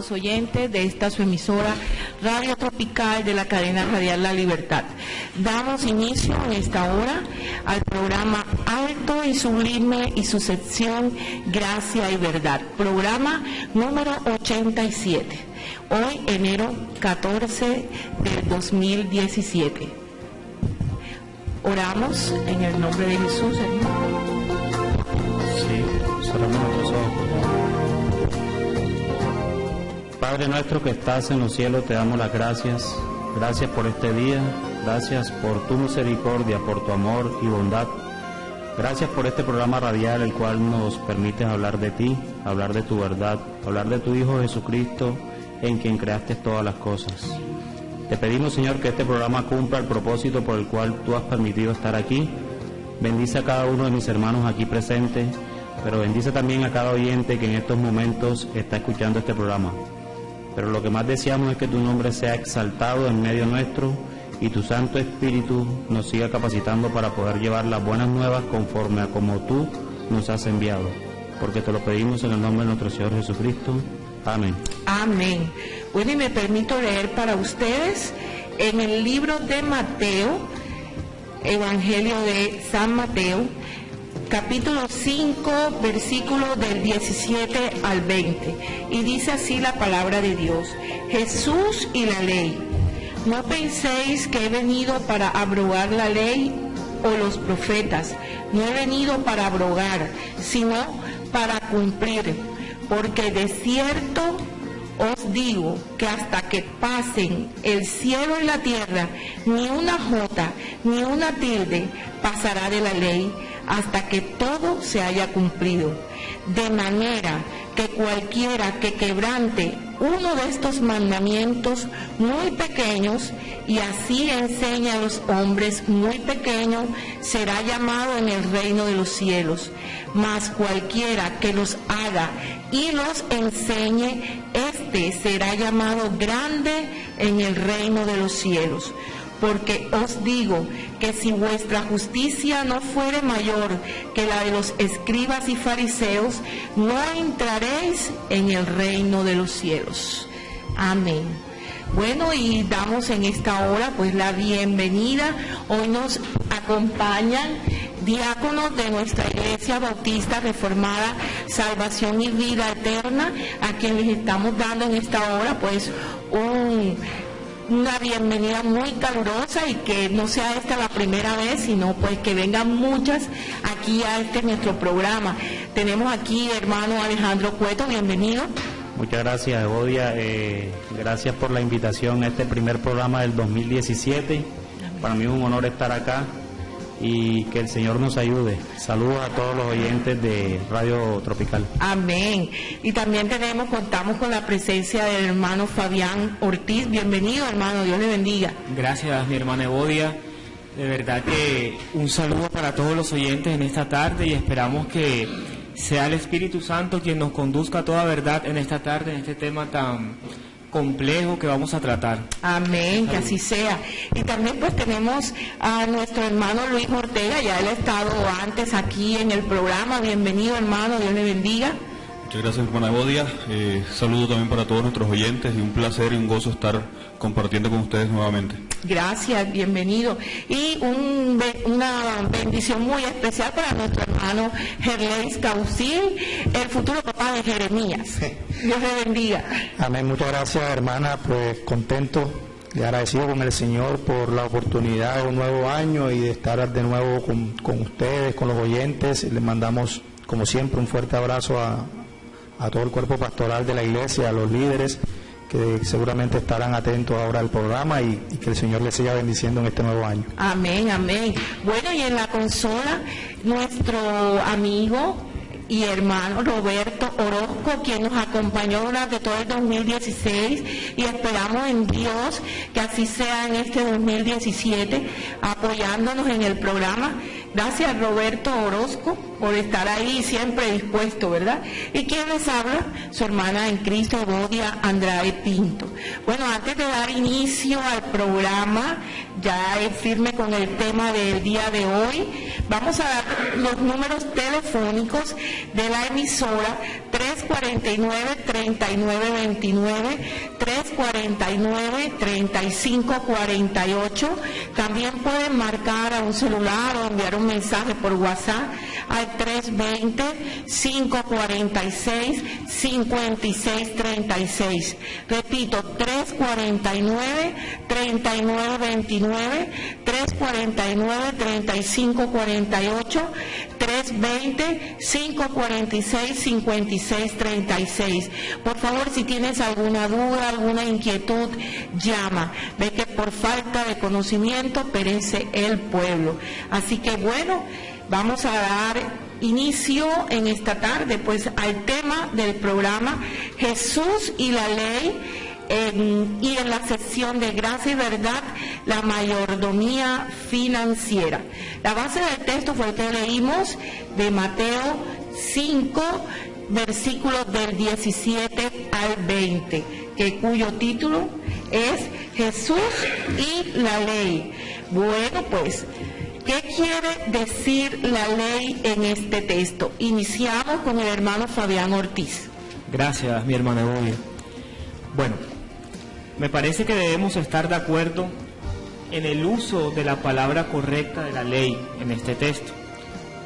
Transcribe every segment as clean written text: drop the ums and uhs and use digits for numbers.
amados oyentes de esta su emisora Radio Tropical de la cadena radial La Libertad. Damos inicio en esta hora al programa Alto y Sublime y su sección Gracia y Verdad, programa número 87, hoy enero 14 del 2017. Oramos en el nombre de Jesús, hermano. Sí, cerramos nuestros ojos, por favor. Padre nuestro que estás en los cielos, te damos las gracias. Gracias por este día, gracias por tu misericordia, por tu amor y bondad. Gracias por este programa radial, el cual nos permite hablar de ti, hablar de tu verdad, hablar de tu Hijo Jesucristo, en quien creaste todas las cosas. Te pedimos, Señor, que este programa cumpla el propósito por el cual tú has permitido estar aquí. Bendice a cada uno de mis hermanos aquí presentes, pero bendice también a cada oyente que en estos momentos está escuchando este programa. Pero lo que más deseamos es que tu nombre sea exaltado en medio nuestro y tu Santo Espíritu nos siga capacitando para poder llevar las buenas nuevas conforme a como tú nos has enviado. Porque te lo pedimos en el nombre de nuestro Señor Jesucristo. Amén. Amén. Bueno, y me permito leer para ustedes en el libro de Mateo, Evangelio de San Mateo, capítulo 5, versículo del 17 al 20. Y dice así la palabra de Dios: Jesús y la ley. No penséis que he venido para abrogar la ley o los profetas. No he venido para abrogar, sino para cumplir. Porque de cierto os digo que hasta que pasen el cielo y la tierra, ni una jota, ni una tilde pasará de la ley, hasta que todo se haya cumplido. De manera que cualquiera que quebrante uno de estos mandamientos muy pequeños y así enseña a los hombres muy pequeños, será llamado en el reino de los cielos. Mas cualquiera que los haga y los enseñe, este será llamado grande en el reino de los cielos. Porque os digo que si vuestra justicia no fuere mayor que la de los escribas y fariseos, no entraréis en el reino de los cielos. Amén. Bueno, y damos en esta hora pues la bienvenida. Hoy nos acompañan diáconos de nuestra Iglesia Bautista Reformada Salvación y Vida Eterna, a quienes les estamos dando en esta hora pues una bienvenida muy calurosa, y que no sea esta la primera vez, sino pues que vengan muchas aquí a nuestro programa. Tenemos aquí hermano Alejandro Cueto, bienvenido. Muchas gracias, Evodia. Gracias por la invitación a este primer programa del 2017. Amén. Para mí es un honor estar acá y que el Señor nos ayude. Saludos a todos los oyentes de Radio Tropical. Amén. Y también contamos con la presencia del hermano Fabián Ortiz. Bienvenido, hermano, Dios le bendiga. Gracias, mi hermana Evodia. De verdad que un saludo para todos los oyentes en esta tarde, y esperamos que sea el Espíritu Santo quien nos conduzca a toda verdad en esta tarde, en este tema tan complejo que vamos a tratar. Amén, que así sea. Y también pues tenemos a nuestro hermano Luis Ortega, ya él ha estado antes aquí en el programa. Bienvenido, hermano, Dios le bendiga. Muchas gracias, hermana Evodia. Saludo también para todos nuestros oyentes, y un placer y un gozo estar compartiendo con ustedes nuevamente. Gracias, bienvenido. Y una bendición muy especial para nuestro hermano Gerleis Caucil, el futuro papá de Jeremías. Dios le bendiga. Amén, muchas gracias, hermana. Pues contento y agradecido con el Señor por la oportunidad de un nuevo año y de estar de nuevo con ustedes, con los oyentes. Les mandamos, como siempre, un fuerte abrazo a todo el cuerpo pastoral de la iglesia, a los líderes, que seguramente estarán atentos ahora al programa, y que el Señor les siga bendiciendo en este nuevo año. Amén, amén. Bueno, y en la consola, nuestro amigo y hermano Roberto Orozco, quien nos acompañó durante todo el 2016, y esperamos en Dios que así sea en este 2017, apoyándonos en el programa. Gracias, Roberto Orozco, por estar ahí siempre dispuesto, ¿verdad? Y quien les habla, su hermana en Cristo, Evodia Andrade Pinto. Bueno, antes de dar inicio al programa, ya es firme con el tema del día de hoy, vamos a dar los números telefónicos de la emisora 349-3929, 349-3548. También pueden marcar a un celular o enviar un mensaje por WhatsApp al 320-546-5636. Repito, 349-3929, 349-3548, 320-546-5636. Por favor, si tienes alguna duda, alguna inquietud, llama. Ve que por falta de conocimiento perece el pueblo. Así que bueno, vamos a dar inicio en esta tarde pues al tema del programa Jesús y la ley, y en la sección de gracia y verdad, la mayordomía financiera. La base del texto fue el que leímos de Mateo 5, versículos del 17 al 20, cuyo título es Jesús y la ley. Bueno, pues, ¿qué quiere decir la ley en este texto? Iniciamos con el hermano Fabián Ortiz. Gracias, mi hermana Evodia. Bueno, me parece que debemos estar de acuerdo en el uso de la palabra correcta de la ley en este texto.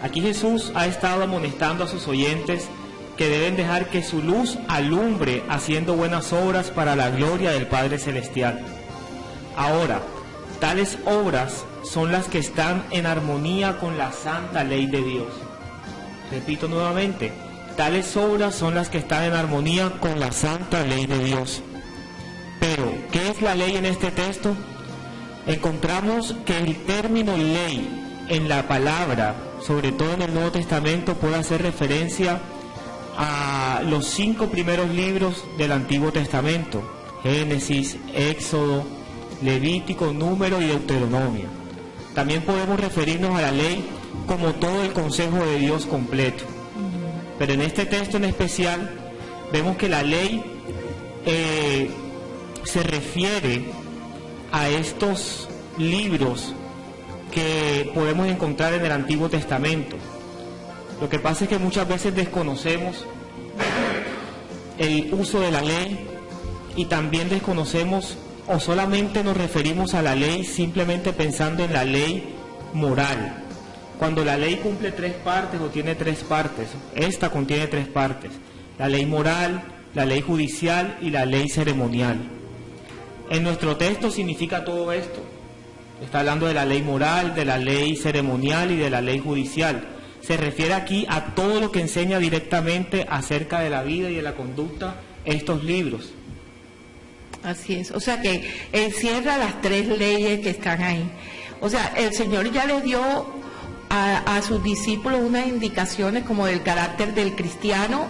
Aquí Jesús ha estado amonestando a sus oyentes que deben dejar que su luz alumbre haciendo buenas obras para la gloria del Padre Celestial. Ahora, tales obras son las que están en armonía con la santa ley de Dios. Repito nuevamente, tales obras son las que están en armonía con la santa ley de Dios. Pero, ¿qué es la ley en este texto? Encontramos que el término ley en la palabra, sobre todo en el Nuevo Testamento, puede hacer referencia a los 5 primeros libros del Antiguo Testamento: Génesis, Éxodo, Levítico, Número y Deuteronomio. También podemos referirnos a la ley como todo el consejo de Dios completo. Pero en este texto en especial vemos que la ley se refiere a estos libros que podemos encontrar en el Antiguo Testamento. Lo que pasa es que muchas veces desconocemos el uso de la ley y también desconocemos o solamente nos referimos a la ley simplemente pensando en la ley moral. Cuando la ley cumple 3 partes o tiene 3 partes, esta contiene 3 partes: la ley moral, la ley judicial y la ley ceremonial. En nuestro texto significa todo esto. Está hablando de la ley moral, de la ley ceremonial y de la ley judicial. Se refiere aquí a todo lo que enseña directamente acerca de la vida y de la conducta estos libros. Así es, o sea que encierra las 3 leyes que están ahí. O sea, el Señor ya le dio a sus discípulos unas indicaciones como del carácter del cristiano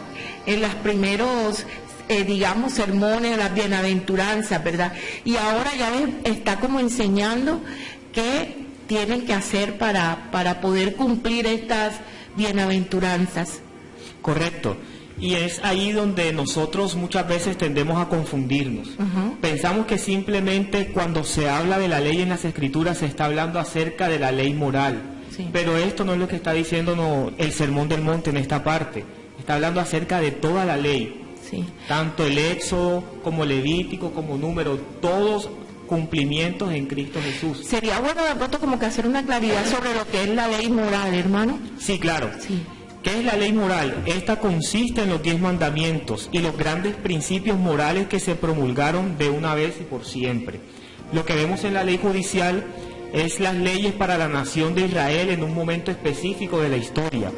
en los primeros, digamos, sermones, las bienaventuranzas, ¿verdad? Y ahora ya les está como enseñando qué tienen que hacer para poder cumplir estas bienaventuranzas. Correcto. Y es ahí donde nosotros muchas veces tendemos a confundirnos. Pensamos que simplemente cuando se habla de la ley en las Escrituras se está hablando acerca de la ley moral. Sí. Pero esto no es lo que está diciendo el Sermón del Monte en esta parte. Está hablando acerca de toda la ley. Sí. Tanto el Éxodo como Levítico como Número, todos cumplimientos en Cristo Jesús. Sería bueno de pronto como que hacer una claridad sobre lo que es la ley moral, hermano. Sí, claro. Sí. ¿Qué es la ley moral? Esta consiste en los 10 mandamientos y los grandes principios morales que se promulgaron de una vez y por siempre. Lo que vemos en la ley judicial es las leyes para la nación de Israel en un momento específico de la historia.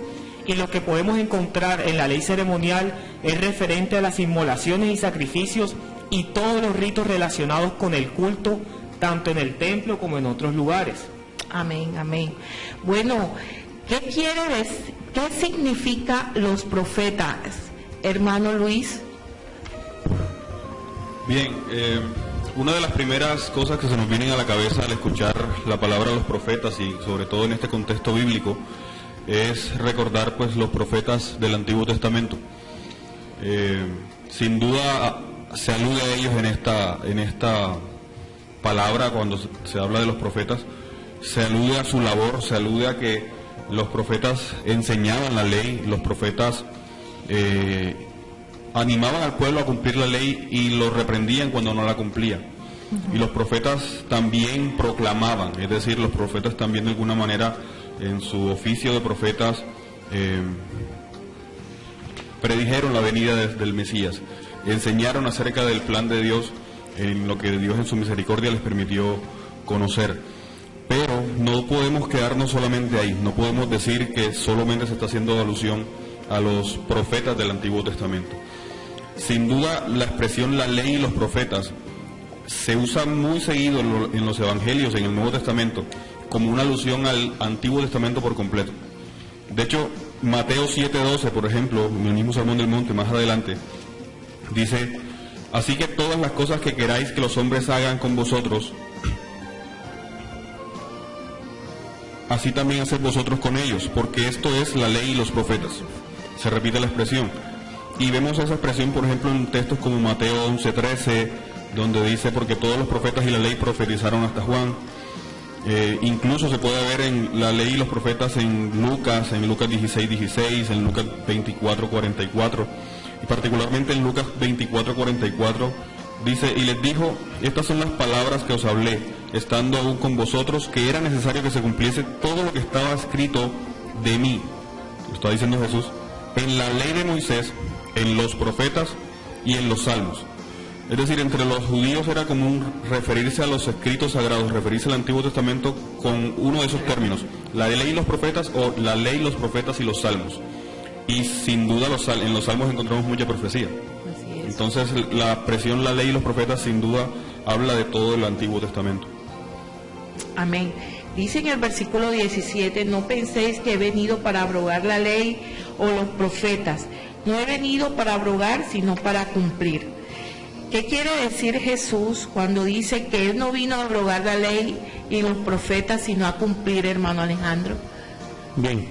Y lo que podemos encontrar en la ley ceremonial es referente a las inmolaciones y sacrificios y todos los ritos relacionados con el culto, tanto en el templo como en otros lugares. Amén, amén. Bueno, ¿qué quiere decir? ¿Qué significa los profetas, hermano Luis? Bien, una de las primeras cosas que se nos vienen a la cabeza al escuchar la palabra de los profetas, y sobre todo en este contexto bíblico, es recordar pues los profetas del Antiguo Testamento. Sin duda se alude a ellos en esta palabra. Cuando se habla de los profetas, se alude a su labor, se alude a que los profetas enseñaban la ley, los profetas animaban al pueblo a cumplir la ley y lo reprendían cuando no la cumplía. Y los profetas también proclamaban, es decir, los profetas también de alguna manera en su oficio de profetas predijeron la venida del Mesías, enseñaron acerca del plan de Dios, en lo que Dios en su misericordia les permitió conocer. Pero no podemos quedarnos solamente ahí, no podemos decir que solamente se está haciendo alusión a los profetas del Antiguo Testamento. Sin duda la expresión la ley y los profetas se usa muy seguido en los evangelios, en el Nuevo Testamento, como una alusión al Antiguo Testamento por completo. De hecho, Mateo 7:12, por ejemplo, en el mismo Sermón del Monte, más adelante, dice: así que todas las cosas que queráis que los hombres hagan con vosotros, así también haced vosotros con ellos, porque esto es la ley y los profetas. Se repite la expresión. Y vemos esa expresión, por ejemplo, en textos como Mateo 11:13, donde dice: porque todos los profetas y la ley profetizaron hasta Juan. Incluso se puede ver en la ley y los profetas en Lucas 16:16, en Lucas 24:44, y particularmente en Lucas 24:44 dice: y les dijo, estas son las palabras que os hablé, estando aún con vosotros, que era necesario que se cumpliese todo lo que estaba escrito de mí, lo está diciendo Jesús, en la ley de Moisés, en los profetas y en los salmos. Es decir, entre los judíos era común referirse a los escritos sagrados, referirse al Antiguo Testamento con uno de esos términos, la ley y los profetas, o la ley, los profetas y los salmos. Y sin duda en los salmos encontramos mucha profecía. Entonces la expresión la ley y los profetas sin duda habla de todo el Antiguo Testamento. Amén. Dice en el versículo 17: no penséis que he venido para abrogar la ley o los profetas. No he venido para abrogar, sino para cumplir. ¿Qué quiere decir Jesús cuando dice que Él no vino a abrogar la ley y los profetas, sino a cumplir, hermano Alejandro? Bien,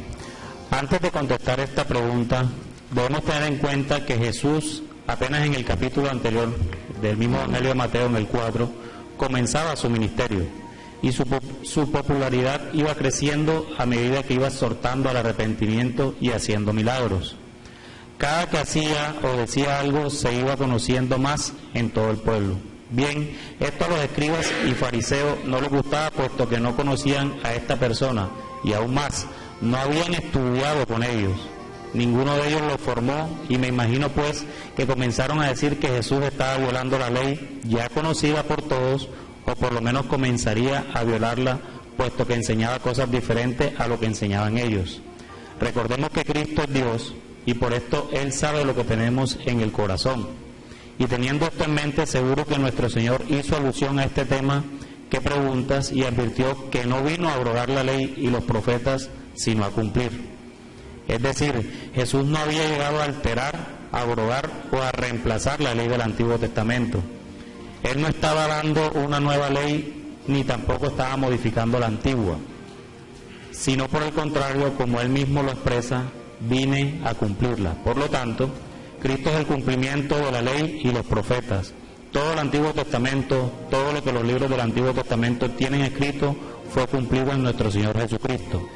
antes de contestar esta pregunta, debemos tener en cuenta que Jesús, apenas en el capítulo anterior del mismo Evangelio de Mateo, en el 4, comenzaba su ministerio, y su popularidad iba creciendo a medida que iba exhortando al arrepentimiento y haciendo milagros. Cada que hacía o decía algo se iba conociendo más en todo el pueblo. Bien, esto a los escribas y fariseos no les gustaba, puesto que no conocían a esta persona, y aún más, no habían estudiado con ellos. Ninguno de ellos lo formó, y me imagino pues que comenzaron a decir que Jesús estaba violando la ley ya conocida por todos, o por lo menos comenzaría a violarla, puesto que enseñaba cosas diferentes a lo que enseñaban ellos. Recordemos que Cristo es Dios, y por esto Él sabe lo que tenemos en el corazón. Y teniendo esto en mente, seguro que nuestro Señor hizo alusión a este tema que preguntas y advirtió que no vino a abrogar la ley y los profetas, sino a cumplir. Es decir, Jesús no había llegado a alterar, a abrogar o a reemplazar la ley del Antiguo Testamento. Él no estaba dando una nueva ley, ni tampoco estaba modificando la antigua, sino por el contrario, como Él mismo lo expresa, vine a cumplirla. Por lo tanto, Cristo es el cumplimiento de la ley y los profetas. Todo el Antiguo Testamento, todo lo que los libros del Antiguo Testamento tienen escrito, fue cumplido en nuestro Señor Jesucristo,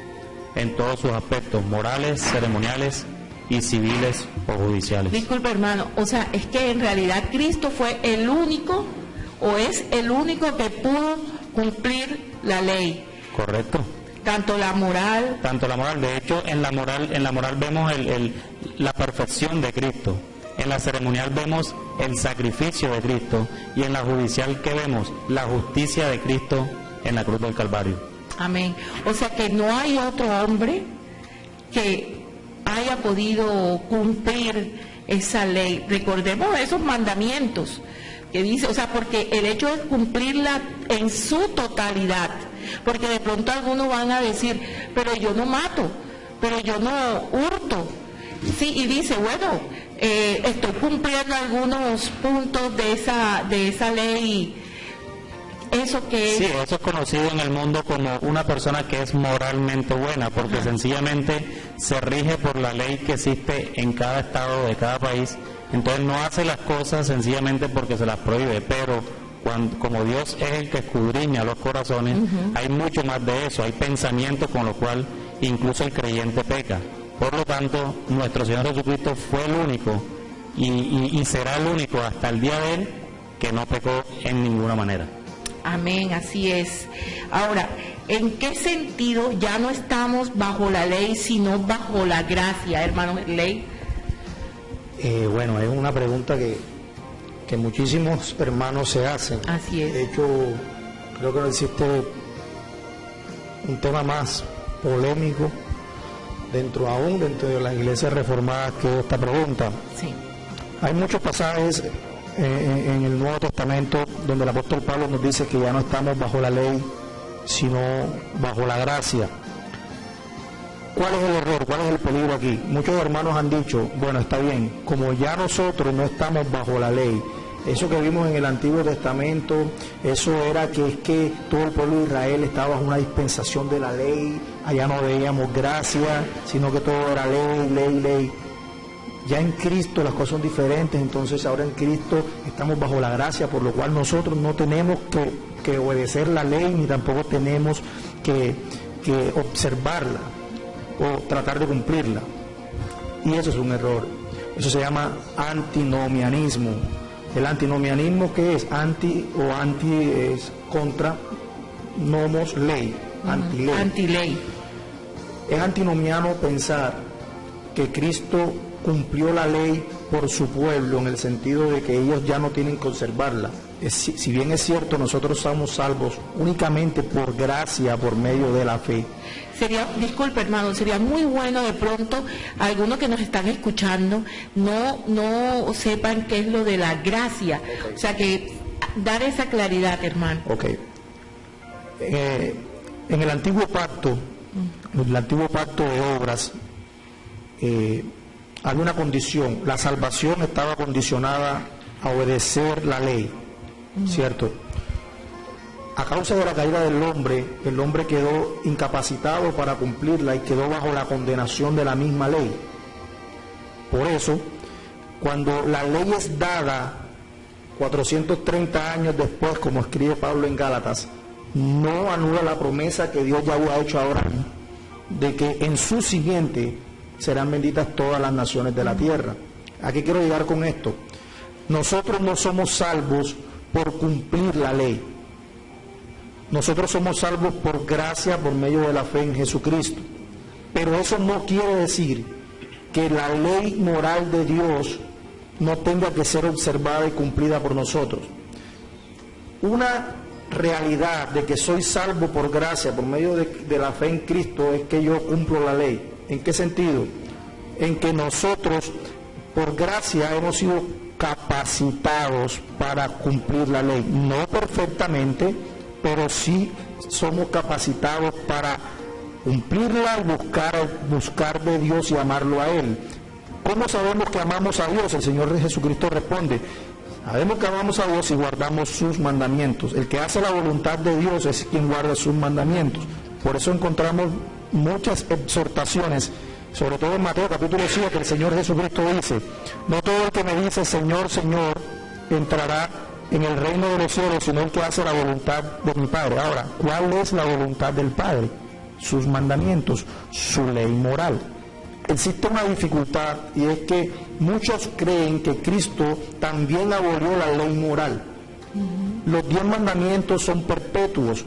en todos sus aspectos morales, ceremoniales y civiles o judiciales. Disculpe, hermano, o sea, es que en realidad Cristo fue el único, o es el único que pudo cumplir la ley. Correcto. Tanto la moral. De hecho, en la moral vemos la perfección de Cristo. En la ceremonial vemos el sacrificio de Cristo. Y en la judicial, ¿qué vemos? La justicia de Cristo en la cruz del Calvario. Amén. O sea que no hay otro hombre que haya podido cumplir esa ley. Recordemos esos mandamientos que dice, o sea, porque el hecho es cumplirla en su totalidad. Porque de pronto algunos van a decir, pero yo no mato, pero yo no hurto. Sí, y dice, bueno, estoy cumpliendo algunos puntos de esa ley. Eso que sí, eso es conocido en el mundo como una persona que es moralmente buena, porque sencillamente se rige por la ley que existe en cada estado de cada país. Entonces no hace las cosas sencillamente porque se las prohíbe, pero como Dios es el que escudriña los corazones, hay mucho más de eso, hay pensamientos con los cuales incluso el creyente peca. Por lo tanto, nuestro Señor Jesucristo fue el único y será el único hasta el día de Él que no pecó en ninguna manera. Amén, así es. Ahora, ¿en qué sentido ya no estamos bajo la ley, sino bajo la gracia, hermano Ley? Bueno, es una pregunta que muchísimos hermanos se hacen. Así es. De hecho, creo que no existe un tema más polémico dentro de las iglesias reformadas que esta pregunta. Sí. Hay muchos pasajes en el Nuevo Testamento donde el apóstol Pablo nos dice que ya no estamos bajo la ley, sino bajo la gracia. ¿Cuál es el error? ¿Cuál es el peligro aquí? Muchos hermanos han dicho, bueno, está bien, como ya nosotros no estamos bajo la ley, eso que vimos en el Antiguo Testamento, eso era que es que todo el pueblo de Israel estaba bajo una dispensación de la ley, allá no veíamos gracia, sino que todo era ley, ley, ley. Ya en Cristo las cosas son diferentes, entonces ahora en Cristo estamos bajo la gracia, por lo cual nosotros no tenemos que obedecer la ley, ni tampoco tenemos que observarla o tratar de cumplirla. Y eso es un error. Eso se llama antinomianismo. El antinomianismo, ¿qué es? Anti es contra, nomos ley, antiley. Antiley. Es antinomiano pensar que Cristo cumplió la ley por su pueblo, en el sentido de que ellos ya no tienen que observarla. Si bien es cierto, nosotros somos salvos únicamente por gracia, por medio de la fe. Disculpe, hermano, sería muy bueno de pronto algunos que nos están escuchando no sepan qué es lo de la gracia. Okay. O sea, que dar esa claridad, hermano. Ok. En el antiguo pacto, de obras, había una condición. La salvación estaba condicionada a obedecer la ley, ¿cierto? A causa de la caída del hombre, el hombre quedó incapacitado para cumplirla y quedó bajo la condenación de la misma ley. Por eso, cuando la ley es dada 430 años después, como escribe Pablo en Gálatas, no anula la promesa que Dios ya ha hecho a Abraham, de que en su siguiente serán benditas todas las naciones de la tierra. ¿A qué quiero llegar con esto? Nosotros no somos salvos por cumplir la ley. Nosotros somos salvos por gracia, por medio de la fe en Jesucristo. Pero eso no quiere decir que la ley moral de Dios no tenga que ser observada y cumplida por nosotros. Una realidad de que soy salvo por gracia, por medio de la fe en Cristo, es que yo cumplo la ley. ¿En qué sentido? En que nosotros, por gracia, hemos sido capacitados para cumplir la ley. No perfectamente, pero sí somos capacitados para cumplirla y buscar de Dios y amarlo a Él. ¿Cómo sabemos que amamos a Dios? El Señor Jesucristo responde: sabemos que amamos a Dios y guardamos sus mandamientos. El que hace la voluntad de Dios es quien guarda sus mandamientos. Por eso encontramos muchas exhortaciones, sobre todo en Mateo capítulo 7, el Señor Jesucristo dice: no todo el que me dice Señor, Señor, entrará en el reino de los cielos, sino el que hace la voluntad de mi Padre. Ahora, ¿cuál es la voluntad del Padre? Sus mandamientos, su ley moral. Existe una dificultad, y es que muchos creen que Cristo también abolió la ley moral. Los 10 mandamientos son perpetuos,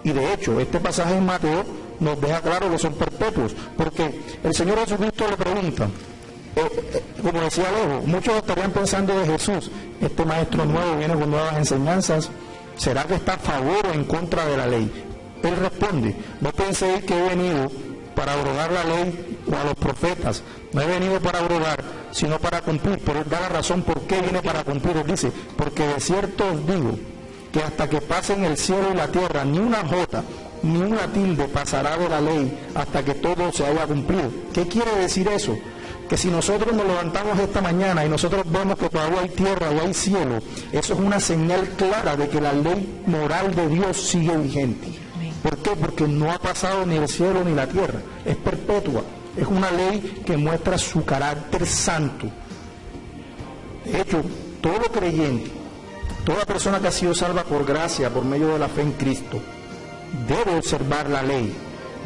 y de hecho este pasaje en Mateo nos deja claro que son perpetuos, porque el Señor Jesucristo le pregunta, como decía Alejo, muchos estarían pensando de Jesús: este maestro nuevo viene con nuevas enseñanzas, ¿será que está a favor o en contra de la ley? Él responde: no penséis que he venido para abrogar la ley o a los profetas, no he venido para abrogar, sino para cumplir. Pero él da la razón por qué viene para cumplir. Él dice: porque de cierto os digo que hasta que pasen el cielo y la tierra, ni una jota ni una tilde pasará de la ley hasta que todo se haya cumplido. ¿Qué quiere decir eso? Que si nosotros nos levantamos esta mañana y nosotros vemos que todavía hay tierra o hay cielo, eso es una señal clara de que la ley moral de Dios sigue vigente. ¿Por qué? Porque no ha pasado ni el cielo ni la tierra, es perpetua, es una ley que muestra su carácter santo. De hecho, todo creyente, toda persona que ha sido salva por gracia, por medio de la fe en Cristo, debe observar la ley.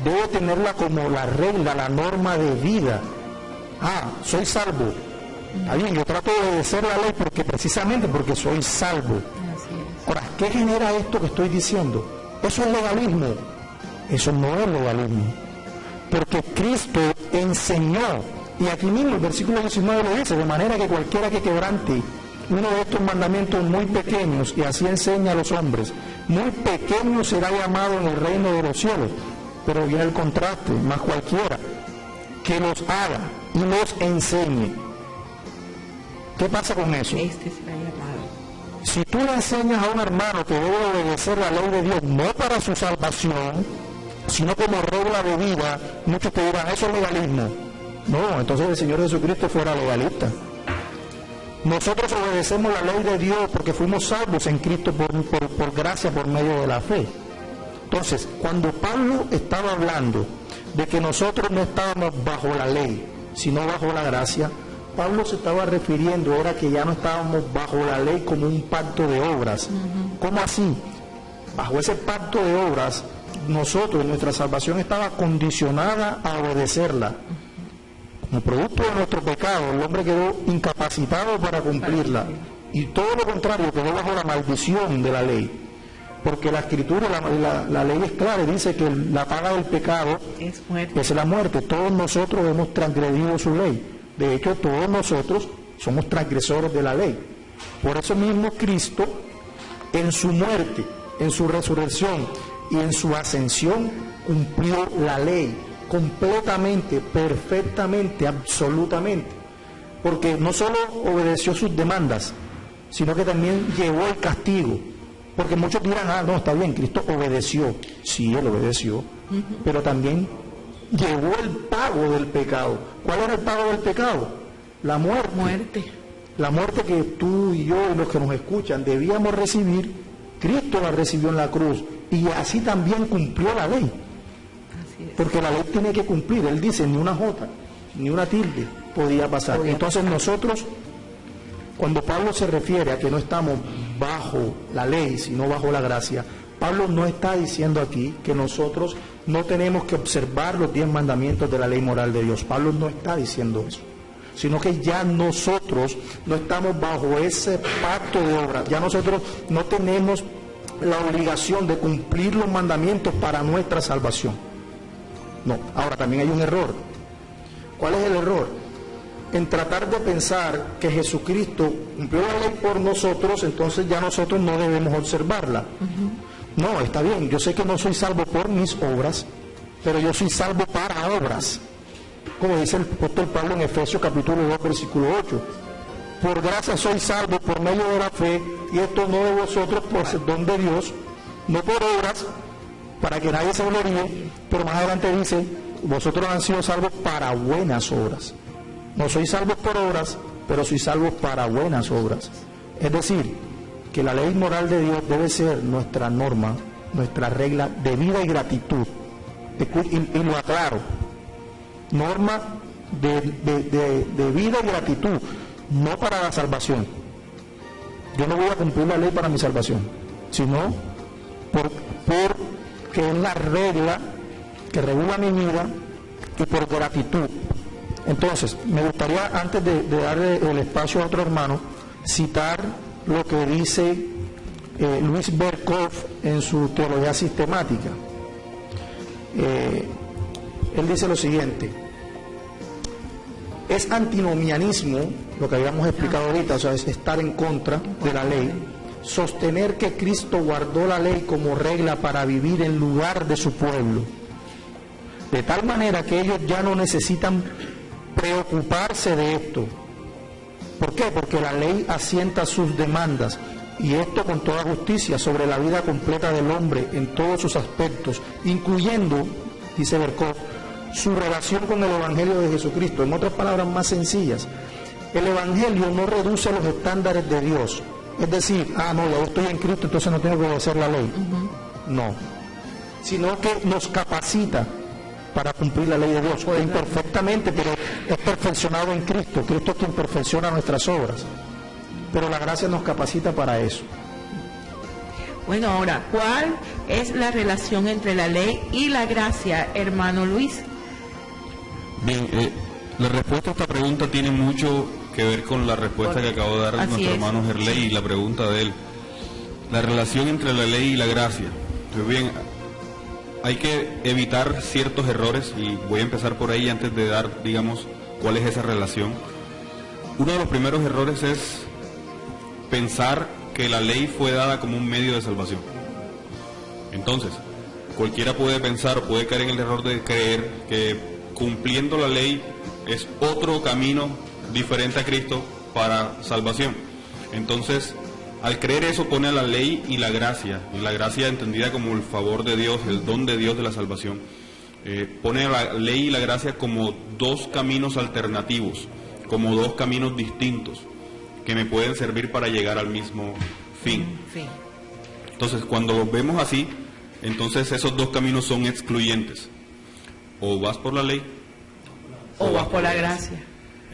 debe tenerla como la regla, la norma de vida. Soy salvo. Está bien, yo trato de obedecer la ley precisamente porque soy salvo. Ahora, ¿qué genera esto que estoy diciendo? Eso es legalismo. Eso no es legalismo. Porque Cristo enseñó, y aquí mismo el versículo 19 lo dice, de manera que cualquiera que quebrante uno de estos mandamientos muy pequeños, y así enseña a los hombres, muy pequeño será llamado en el reino de los cielos. Pero viene el contraste, más cualquiera que los haga y los enseñe. ¿Qué pasa con eso? Si tú le enseñas a un hermano que debe obedecer la ley de Dios, no para su salvación, sino como regla de vida, muchos te dirán, eso es legalismo. No, entonces el Señor Jesucristo fuera legalista. Nosotros obedecemos la ley de Dios porque fuimos salvos en Cristo por gracia, por medio de la fe. Entonces, cuando Pablo estaba hablando de que nosotros no estábamos bajo la ley, sino bajo la gracia, Pablo se estaba refiriendo ahora que ya no estábamos bajo la ley como un pacto de obras. ¿Cómo así? Bajo ese pacto de obras, nosotros, nuestra salvación estaba condicionada a obedecerla. Como producto de nuestro pecado, el hombre quedó incapacitado para cumplirla. Y todo lo contrario, quedó bajo la maldición de la ley. Porque la Escritura, la ley es clara, dice que la paga del pecado es la muerte. Todos nosotros hemos transgredido su ley. De hecho, todos nosotros somos transgresores de la ley. Por eso mismo Cristo, en su muerte, en su resurrección y en su ascensión, cumplió la ley completamente, perfectamente, absolutamente. Porque no solo obedeció sus demandas, sino que también llevó el castigo. Porque muchos dirán, no, está bien, Cristo obedeció. Sí, Él obedeció, pero también llevó el pago del pecado. ¿Cuál era el pago del pecado? La muerte. La muerte que tú y yo y los que nos escuchan debíamos recibir, Cristo la recibió en la cruz y así también cumplió la ley. Porque la ley tiene que cumplir. Él dice, ni una jota, ni una tilde podía pasar. Entonces nosotros, cuando Pablo se refiere a que no estamos bajo la ley, sino bajo la gracia, Pablo no está diciendo aquí que nosotros no tenemos que observar los 10 mandamientos de la ley moral de Dios. Pablo no está diciendo eso, sino que ya nosotros no estamos bajo ese pacto de obras. Ya nosotros no tenemos la obligación de cumplir los mandamientos para nuestra salvación. No, ahora también hay un error. ¿Cuál es el error? En tratar de pensar que Jesucristo cumplió la ley por nosotros, entonces ya nosotros no debemos observarla. No, está bien, yo sé que no soy salvo por mis obras, pero yo soy salvo para obras. Como dice el apóstol Pablo en Efesios capítulo 2, versículo 8. Por gracia soy salvo por medio de la fe, y esto no de vosotros por ser don de Dios, no por obras, para que nadie se gloríe, pero más adelante dice, vosotros han sido salvos para buenas obras. No soy salvo por obras, pero soy salvo para buenas obras. Es decir, que la ley moral de Dios debe ser nuestra norma, nuestra regla de vida y gratitud. Y lo aclaro, norma de vida y gratitud, no para la salvación. Yo no voy a cumplir la ley para mi salvación, sino porque es la regla que regula mi vida y por gratitud. Entonces, me gustaría, antes de darle el espacio a otro hermano, citar lo que dice Luis Berkhoff en su teología sistemática. Él dice lo siguiente: es antinomianismo, lo que habíamos explicado ahorita, o sea, es estar en contra de la ley, sostener que Cristo guardó la ley como regla para vivir en lugar de su pueblo, de tal manera que ellos ya no necesitan preocuparse de esto. ¿Por qué? Porque la ley asienta sus demandas, y esto con toda justicia, sobre la vida completa del hombre en todos sus aspectos, incluyendo, dice Berkhoff, su relación con el Evangelio de Jesucristo. En otras palabras más sencillas, el Evangelio no reduce los estándares de Dios. Es decir, no, yo estoy en Cristo, entonces no tengo que obedecer la ley. No, sino que nos capacita para cumplir la ley de Dios, imperfectamente, pero es perfeccionado en Cristo. Cristo es quien perfecciona nuestras obras, pero la gracia nos capacita para eso. Bueno, ahora, ¿cuál es la relación entre la ley y la gracia, hermano Luis? Bien, la respuesta a esta pregunta tiene mucho que ver con la respuesta que acabó de dar nuestro hermano Gerley y la pregunta de él. La relación entre la ley y la gracia. Pues bien, hay que evitar ciertos errores y voy a empezar por ahí antes de dar, digamos, cuál es esa relación. Uno de los primeros errores es pensar que la ley fue dada como un medio de salvación. Entonces, cualquiera puede pensar o puede caer en el error de creer que cumpliendo la ley es otro camino diferente a Cristo para salvación. Entonces, al creer eso pone a la ley y la gracia entendida como el favor de Dios, el don de Dios de la salvación, pone a la ley y la gracia como dos caminos alternativos, como dos caminos distintos que me pueden servir para llegar al mismo fin. Entonces, cuando los vemos así, entonces esos dos caminos son excluyentes. O vas por la ley o vas por la gracia.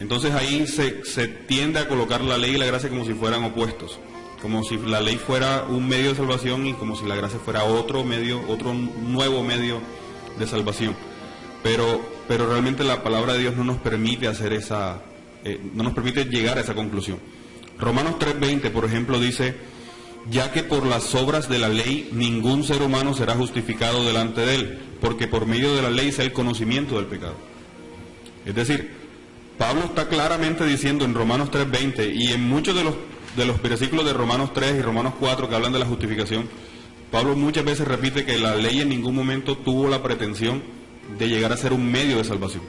Entonces ahí se tiende a colocar la ley y la gracia como si fueran opuestos, como si la ley fuera un medio de salvación y como si la gracia fuera otro nuevo medio de salvación. Pero realmente la palabra de Dios no nos permite hacer no nos permite llegar a esa conclusión. Romanos 3:20, por ejemplo, dice: ya que por las obras de la ley ningún ser humano será justificado delante de él, porque por medio de la ley es el conocimiento del pecado. Es decir, Pablo está claramente diciendo en Romanos 3:20 y en muchos de los versículos de Romanos 3 y Romanos 4 que hablan de la justificación, Pablo muchas veces repite que la ley en ningún momento tuvo la pretensión de llegar a ser un medio de salvación.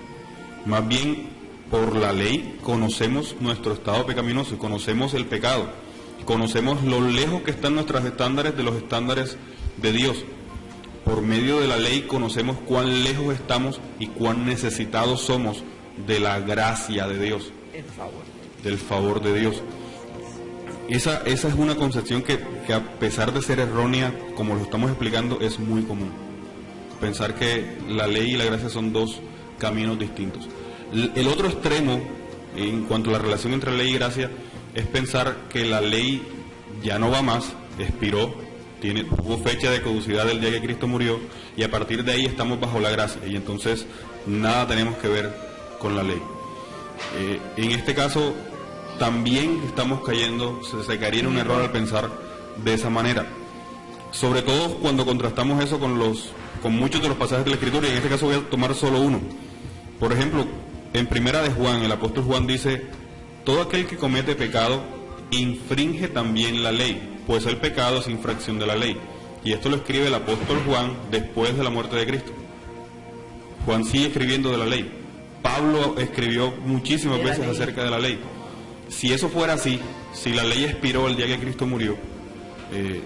Más bien, por la ley conocemos nuestro estado pecaminoso y conocemos el pecado. Conocemos lo lejos que están nuestros estándares de los estándares de Dios. Por medio de la ley conocemos cuán lejos estamos y cuán necesitados somos de la gracia de Dios, del favor de Dios. Esa es una concepción que a pesar de ser errónea, como lo estamos explicando, es muy común. Pensar que la ley y la gracia son dos caminos distintos. El otro extremo, en cuanto a la relación entre ley y gracia, es pensar que la ley ya no va más, expiró, tuvo fecha de caducidad el día que Cristo murió, y a partir de ahí estamos bajo la gracia, y entonces nada tenemos que ver con la ley. En este caso, también estamos cayendo, se caería en un error al pensar de esa manera. Sobre todo cuando contrastamos eso con muchos de los pasajes de la Escritura, y en este caso voy a tomar solo uno. Por ejemplo, en Primera de Juan, el apóstol Juan dice: todo aquel que comete pecado infringe también la ley, pues el pecado es infracción de la ley. Y esto lo escribe el apóstol Juan después de la muerte de Cristo. Juan sigue escribiendo de la ley. Pablo escribió muchísimas veces acerca de la ley. Si eso fuera así, si la ley expiró el día que Cristo murió,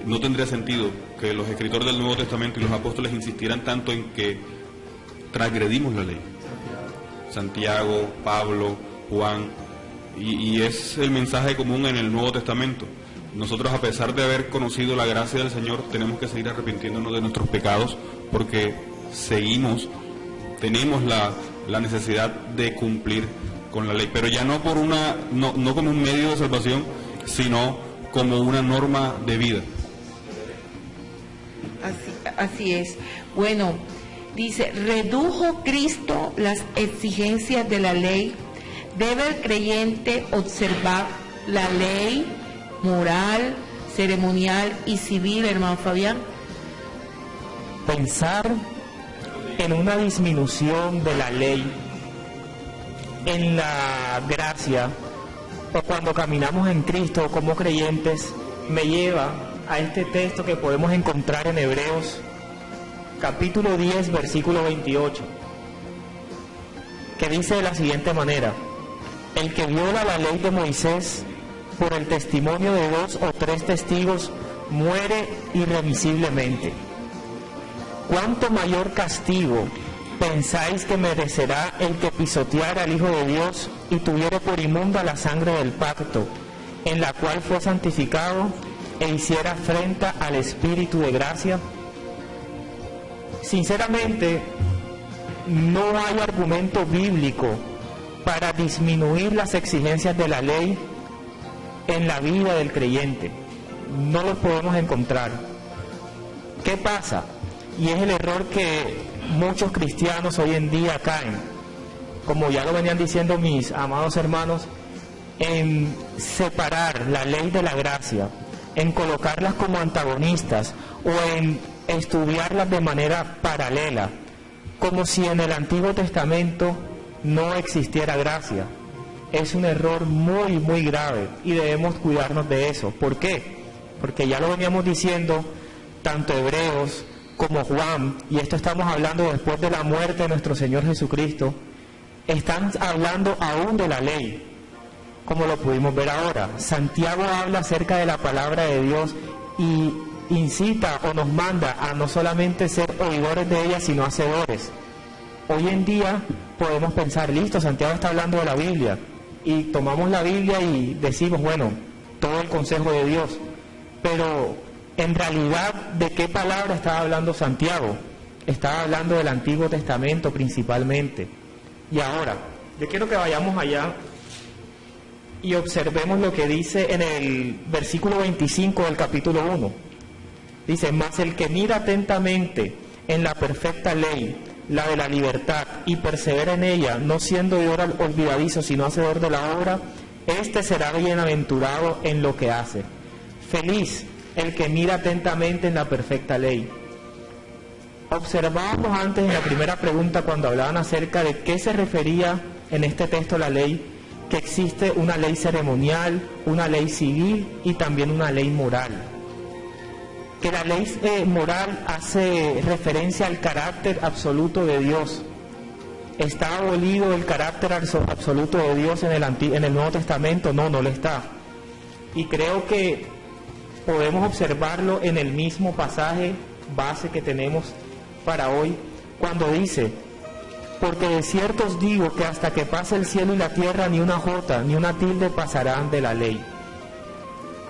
no tendría sentido que los escritores del Nuevo Testamento y los apóstoles insistieran tanto en que transgredimos la ley. Santiago, Pablo, Juan, y es el mensaje común en el Nuevo Testamento. Nosotros, a pesar de haber conocido la gracia del Señor, tenemos que seguir arrepintiéndonos de nuestros pecados, porque tenemos la necesidad de cumplir con la ley, pero ya no no como un medio de salvación, sino como una norma de vida. Así es. Bueno, dice: ¿redujo Cristo las exigencias de la ley? ¿Debe el creyente observar la ley moral, ceremonial y civil, hermano Fabián? Pensar en una disminución de la ley en la gracia, o cuando caminamos en Cristo como creyentes, me lleva a este texto que podemos encontrar en Hebreos capítulo 10, versículo 28, que dice de la siguiente manera: el que viola la ley de Moisés por el testimonio de 2 o 3 testigos muere irremisiblemente. ¿Cuánto mayor castigo pensáis que merecerá el que pisoteara al Hijo de Dios y tuviere por inmunda la sangre del pacto, en la cual fue santificado, e hiciera afrenta al Espíritu de gracia? Sinceramente, no hay argumento bíblico para disminuir las exigencias de la ley en la vida del creyente. No lo podemos encontrar. ¿Qué pasa? Y es el error que muchos cristianos hoy en día caen, como ya lo venían diciendo mis amados hermanos, en separar la ley de la gracia, en colocarlas como antagonistas o en estudiarlas de manera paralela, como si en el Antiguo Testamento no existiera gracia. Es un error muy, muy grave y debemos cuidarnos de eso. ¿Por qué? Porque ya lo veníamos diciendo, tanto Hebreos como Juan, y esto estamos hablando después de la muerte de nuestro Señor Jesucristo, están hablando aún de la ley, como lo pudimos ver ahora. Santiago habla acerca de la palabra de Dios y incita o nos manda a no solamente ser oidores de ella, sino hacedores. Hoy en día podemos pensar, listo, Santiago está hablando de la Biblia, y tomamos la Biblia y decimos, bueno, todo el consejo de Dios, pero en realidad, ¿de qué palabra estaba hablando Santiago? Estaba hablando del Antiguo Testamento principalmente. Y ahora, yo quiero que vayamos allá y observemos lo que dice en el versículo 25 del capítulo 1. Dice, mas el que mira atentamente en la perfecta ley, la de la libertad, y persevera en ella, no siendo oidor olvidadizo, sino hacedor de la obra, éste será bienaventurado en lo que hace. Feliz el que mira atentamente en la perfecta ley. Observábamos antes en la primera pregunta, cuando hablaban acerca de qué se refería en este texto la ley, que existe una ley ceremonial, una ley civil y también una ley moral. Que la ley moral hace referencia al carácter absoluto de Dios. ¿Está abolido el carácter absoluto de Dios en el Nuevo Testamento? No, no lo está. Y creo que podemos observarlo en el mismo pasaje base que tenemos para hoy, cuando dice, porque de cierto os digo que hasta que pase el cielo y la tierra, ni una jota ni una tilde pasarán de la ley.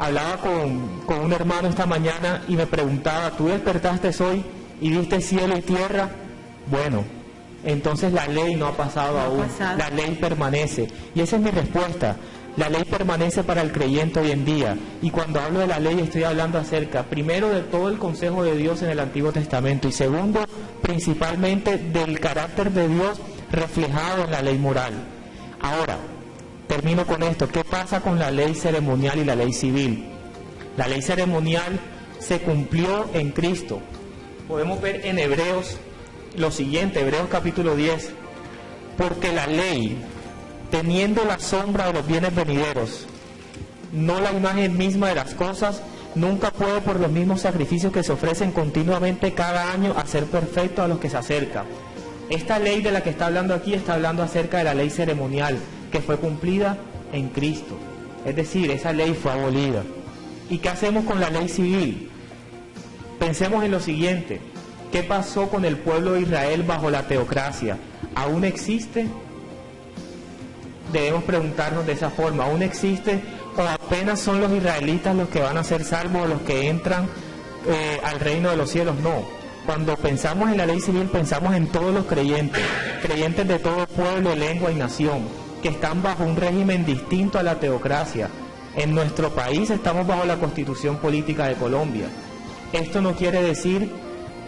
Hablaba con un hermano esta mañana y me preguntaba, ¿tú despertaste hoy y viste cielo y tierra? Bueno, entonces la ley no ha pasado aún, la ley permanece. Y esa es mi respuesta. La ley permanece para el creyente hoy en día, y cuando hablo de la ley estoy hablando acerca, primero, de todo el consejo de Dios en el Antiguo Testamento, y segundo, principalmente del carácter de Dios reflejado en la ley moral. Ahora, termino con esto. ¿Qué pasa con la ley ceremonial y la ley civil? La ley ceremonial se cumplió en Cristo. Podemos ver en Hebreos lo siguiente, Hebreos capítulo 10, porque la ley, teniendo la sombra de los bienes venideros, no la imagen misma de las cosas, nunca puede por los mismos sacrificios que se ofrecen continuamente cada año hacer perfecto a los que se acercan. Esta ley de la que está hablando aquí está hablando acerca de la ley ceremonial, que fue cumplida en Cristo. Es decir, esa ley fue abolida. ¿Y qué hacemos con la ley civil? Pensemos en lo siguiente. ¿Qué pasó con el pueblo de Israel bajo la teocracia? ¿Aún existe? Debemos preguntarnos de esa forma, ¿aún existe o apenas son los israelitas los que van a ser salvos o los que entran al reino de los cielos? No. Cuando pensamos en la ley civil pensamos en todos los creyentes, creyentes de todo pueblo, lengua y nación, que están bajo un régimen distinto a la teocracia. En nuestro país estamos bajo la Constitución Política de Colombia. Esto no quiere decir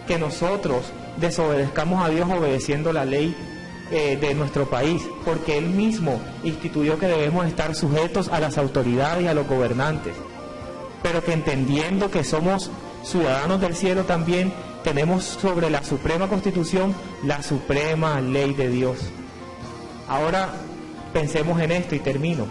que nosotros desobedezcamos a Dios obedeciendo la ley de nuestro país, porque Él mismo instituyó que debemos estar sujetos a las autoridades y a los gobernantes, pero que entendiendo que somos ciudadanos del cielo también tenemos sobre la Suprema Constitución la suprema ley de Dios. Ahora pensemos en esto y termino.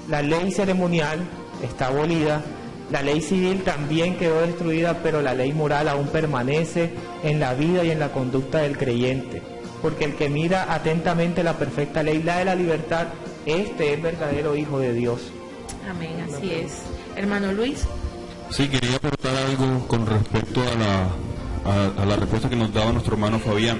La ley ceremonial está abolida, la ley civil también quedó destruida, pero la ley moral aún permanece en la vida y en la conducta del creyente. Porque el que mira atentamente la perfecta ley, la de la libertad, este es verdadero hijo de Dios. Amén, así es. Hermano Luis. Sí, quería aportar algo con respecto a la respuesta que nos daba nuestro hermano Fabián.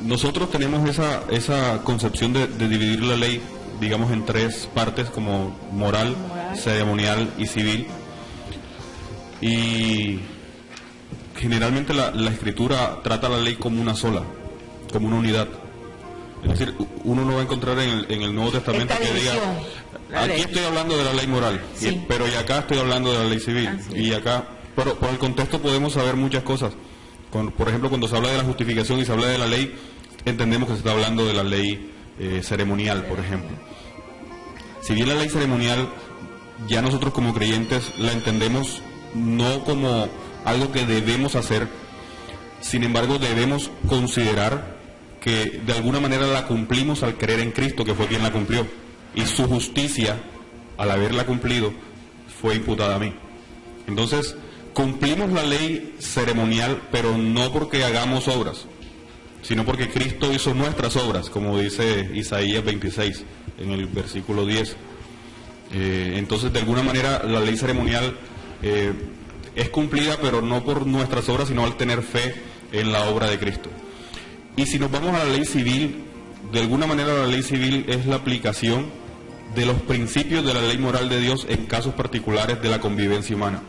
Nosotros tenemos esa concepción de dividir la ley, digamos, en tres partes, como moral, ceremonial y civil. Y generalmente la Escritura trata la ley como una sola, como una unidad. Es decir, uno no va a encontrar en el Nuevo Testamento que diga, aquí estoy hablando de la ley moral, sí, pero y acá estoy hablando de la ley civil, y acá, Pero por el contexto podemos saber muchas cosas. Por ejemplo, cuando se habla de la justificación y se habla de la ley, entendemos que se está hablando de la ley ceremonial, por ejemplo. Si bien la ley ceremonial, ya nosotros como creyentes la entendemos no como algo que debemos hacer, sin embargo debemos considerar que de alguna manera la cumplimos al creer en Cristo, que fue quien la cumplió, y su justicia, al haberla cumplido, fue imputada a mí. Entonces, cumplimos la ley ceremonial, pero no porque hagamos obras, sino porque Cristo hizo nuestras obras, como dice Isaías 26, en el versículo 10. Entonces, de alguna manera, la ley ceremonial es cumplida, pero no por nuestras obras, sino al tener fe en la obra de Cristo. Y si nos vamos a la ley civil, de alguna manera la ley civil es la aplicación de los principios de la ley moral de Dios en casos particulares de la convivencia humana.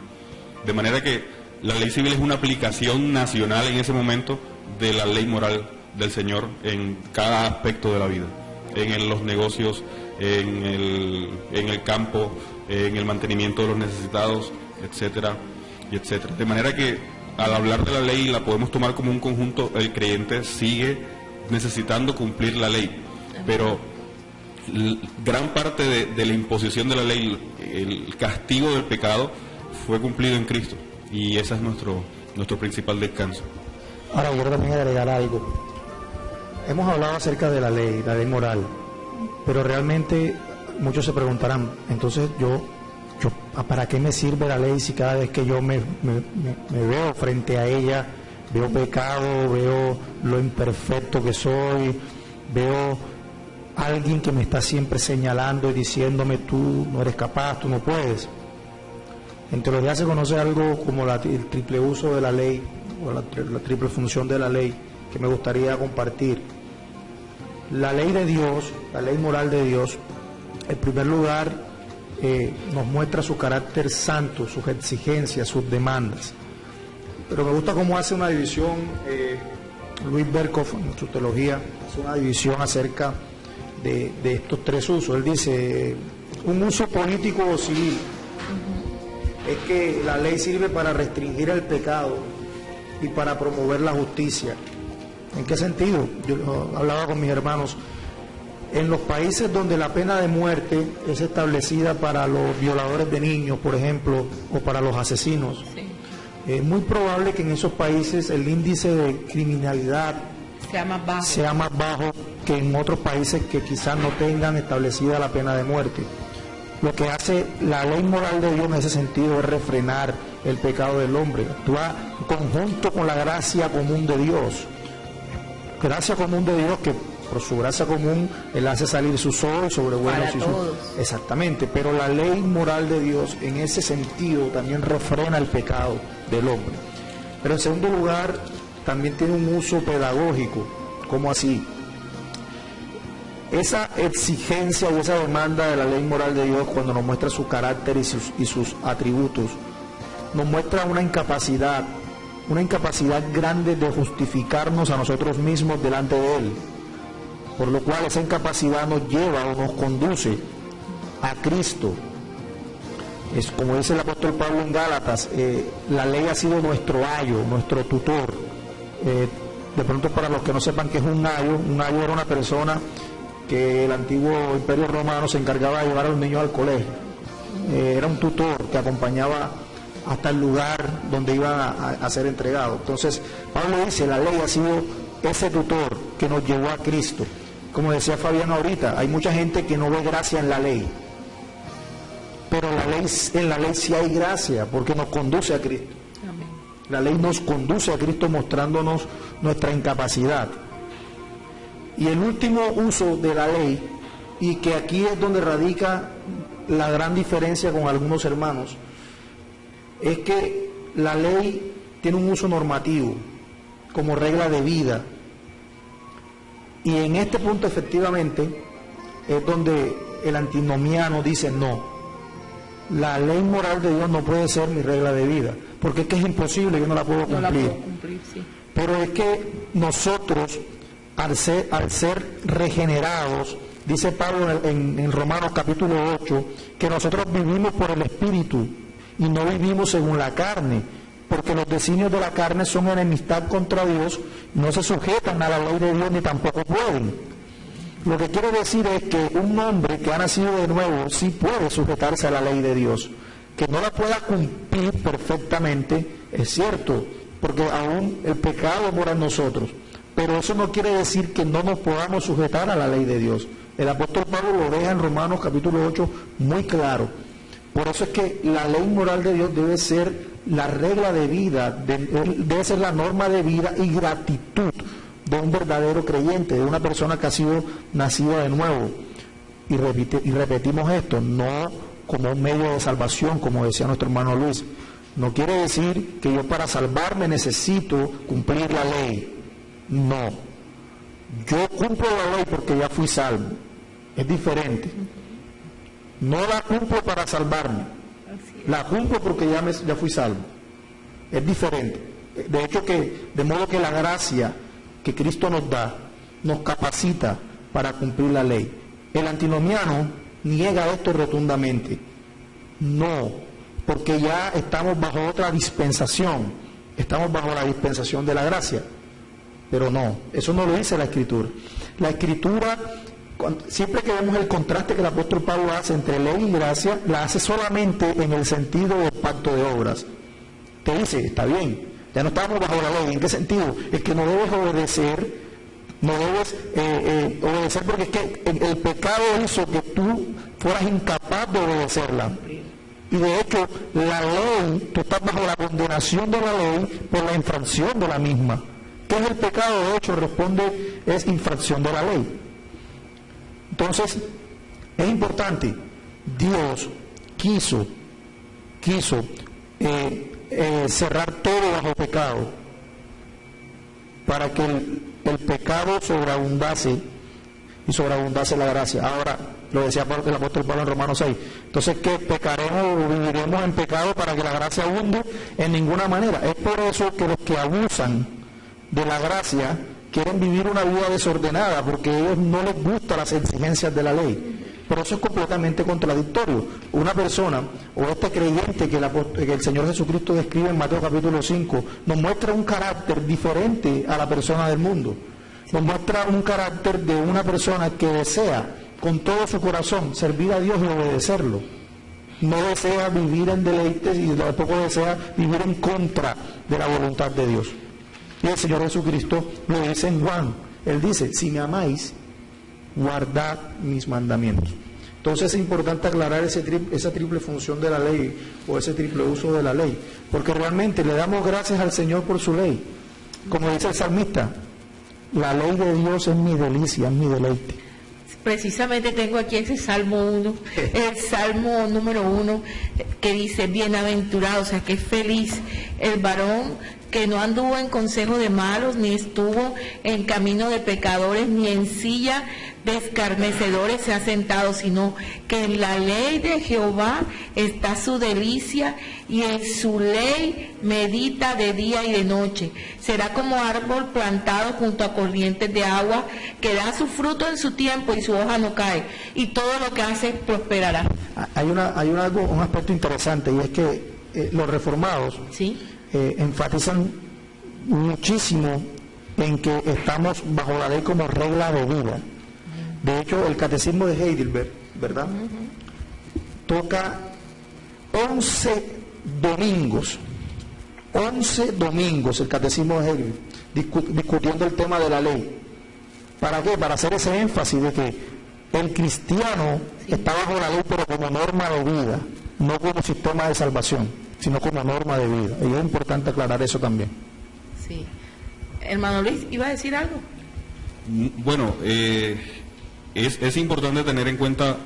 De manera que la ley civil es una aplicación nacional en ese momento de la ley moral del Señor en cada aspecto de la vida, en los negocios, en el campo, en el mantenimiento de los necesitados, etcétera, y etcétera. De manera que al hablar de la ley la podemos tomar como un conjunto. El creyente sigue necesitando cumplir la ley, pero gran parte de la imposición de la ley, el castigo del pecado, fue cumplido en Cristo, y ese es nuestro principal descanso. Ahora, yo también agregar algo. Hemos hablado acerca de la ley moral, pero realmente muchos se preguntarán, entonces yo ¿para qué me sirve la ley si cada vez que yo me veo frente a ella, veo pecado, veo lo imperfecto que soy, veo a alguien que me está siempre señalando y diciéndome tú no eres capaz, tú no puedes? En teología se conoce algo como el triple uso de la ley, o la triple función de la ley, que me gustaría compartir. La ley de Dios, la ley moral de Dios, en primer lugar, nos muestra su carácter santo, sus exigencias, sus demandas. Pero me gusta cómo hace una división, Luis Berkhoff en su teología, hace una división acerca de estos tres usos. Él dice, un uso político o civil, es que la ley sirve para restringir el pecado y para promover la justicia. ¿En qué sentido? Yo hablaba con mis hermanos. En los países donde la pena de muerte es establecida para los violadores de niños, por ejemplo, o para los asesinos, sí, es muy probable que en esos países el índice de criminalidad sea más bajo que en otros países que quizás no tengan establecida la pena de muerte. Lo que hace la ley moral de Dios en ese sentido es refrenar el pecado del hombre, actúa en conjunto con la gracia común de Dios. Gracia común de Dios que por su gracia común Él hace salir su sol sobre buenos y todos. Exactamente, pero la ley moral de Dios en ese sentido también refrena el pecado del hombre. Pero en segundo lugar, también tiene un uso pedagógico. ¿Cómo así? Esa exigencia o esa demanda de la ley moral de Dios, cuando nos muestra su carácter y sus atributos, nos muestra una incapacidad grande de justificarnos a nosotros mismos delante de Él, por lo cual esa incapacidad nos lleva o nos conduce a Cristo. Es como dice el apóstol Pablo en Gálatas, la ley ha sido nuestro ayo, nuestro tutor. De pronto, para los que no sepan qué es un ayo era una persona que el antiguo imperio romano se encargaba de llevar a los niños al colegio. Era un tutor que acompañaba hasta el lugar donde iban a ser entregados. Entonces, Pablo dice, la ley ha sido ese tutor que nos llevó a Cristo. Como decía Fabián ahorita, hay mucha gente que no ve gracia en la ley, pero en la ley sí hay gracia, porque nos conduce a Cristo. Amén. La ley nos conduce a Cristo mostrándonos nuestra incapacidad. Y el último uso de la ley, y que aquí es donde radica la gran diferencia con algunos hermanos, es que la ley tiene un uso normativo, como regla de vida. Y en este punto efectivamente es donde el antinomiano dice no, la ley moral de Dios no puede ser mi regla de vida, porque es que es imposible, yo no la puedo cumplir. No la puedo cumplir, sí. Pero es que nosotros, al ser regenerados, dice Pablo en Romanos capítulo 8, que nosotros vivimos por el Espíritu y no vivimos según la carne, porque los designios de la carne son enemistad contra Dios, no se sujetan a la ley de Dios ni tampoco pueden. Lo que quiere decir es que un hombre que ha nacido de nuevo sí puede sujetarse a la ley de Dios. Que no la pueda cumplir perfectamente es cierto, porque aún el pecado mora en nosotros, pero eso no quiere decir que no nos podamos sujetar a la ley de Dios. El apóstol Pablo lo deja en Romanos capítulo 8 muy claro. Por eso es que la ley moral de Dios debe ser la regla de vida, debe ser la norma de vida y gratitud de un verdadero creyente, de una persona que ha sido nacida de nuevo. Y repetimos esto, no como un medio de salvación, como decía nuestro hermano Luis. No quiere decir que yo para salvarme necesito cumplir la ley. No. Yo cumplo la ley porque ya fui salvo. Es diferente. No la cumplo para salvarme. La cumplo porque ya fui salvo. Es diferente. De hecho, de modo que la gracia que Cristo nos da nos capacita para cumplir la ley. El antinomiano niega esto rotundamente. No, porque ya estamos bajo otra dispensación. Estamos bajo la dispensación de la gracia. Pero no, eso no lo dice la Escritura. La Escritura, siempre que vemos el contraste que el apóstol Pablo hace entre ley y gracia, la hace solamente en el sentido del pacto de obras. Te dice, está bien, ya no estamos bajo la ley. ¿En qué sentido? Es que no debes obedecer, obedecer porque es que el pecado hizo que tú fueras incapaz de obedecerla. Y de hecho, la ley, tú estás bajo la condenación de la ley por la infracción de la misma. ¿Qué es el pecado? De hecho, responde, es infracción de la ley. Entonces, es importante, Dios quiso cerrar todo bajo pecado, para que el pecado sobreabundase y sobreabundase la gracia. Ahora, lo decía el apóstol Pablo en Romanos 6. Entonces, ¿qué pecaremos o viviremos en pecado para que la gracia abunde? En ninguna manera. Es por eso que los que abusan de la gracia quieren vivir una vida desordenada, porque a ellos no les gustan las exigencias de la ley. Pero eso es completamente contradictorio. Una persona, o este creyente que el Señor Jesucristo describe en Mateo capítulo 5, nos muestra un carácter diferente a la persona del mundo. Nos muestra un carácter de una persona que desea con todo su corazón servir a Dios y obedecerlo. No desea vivir en deleites y tampoco desea vivir en contra de la voluntad de Dios. Y el Señor Jesucristo lo dice en Juan. Él dice, si me amáis, guardad mis mandamientos. Entonces es importante aclarar esa triple función de la ley, o ese triple uso de la ley, porque realmente le damos gracias al Señor por su ley. Como dice el salmista, la ley de Dios es mi delicia, es mi deleite. Precisamente tengo aquí ese Salmo 1, el Salmo número 1, que dice, bienaventurado, o sea, que es feliz el varón que no anduvo en consejo de malos, ni estuvo en camino de pecadores, ni en silla de escarnecedores se ha sentado, sino que en la ley de Jehová está su delicia, y en su ley medita de día y de noche. Será como árbol plantado junto a corrientes de agua, que da su fruto en su tiempo y su hoja no cae, y todo lo que hace prosperará. Hay un aspecto interesante, y es que los reformados, ¿sí?, enfatizan muchísimo en que estamos bajo la ley como regla de vida. De hecho, el catecismo de Heidelberg, ¿verdad?, toca 11 domingos el catecismo de Heidelberg discutiendo el tema de la ley. ¿Para qué? Para hacer ese énfasis de que el cristiano está bajo la ley, pero como norma de vida, no como sistema de salvación, sino como norma de vida. Y es importante aclarar eso también. Sí. Hermano Luis, ¿iba a decir algo? Bueno, es importante tener en cuenta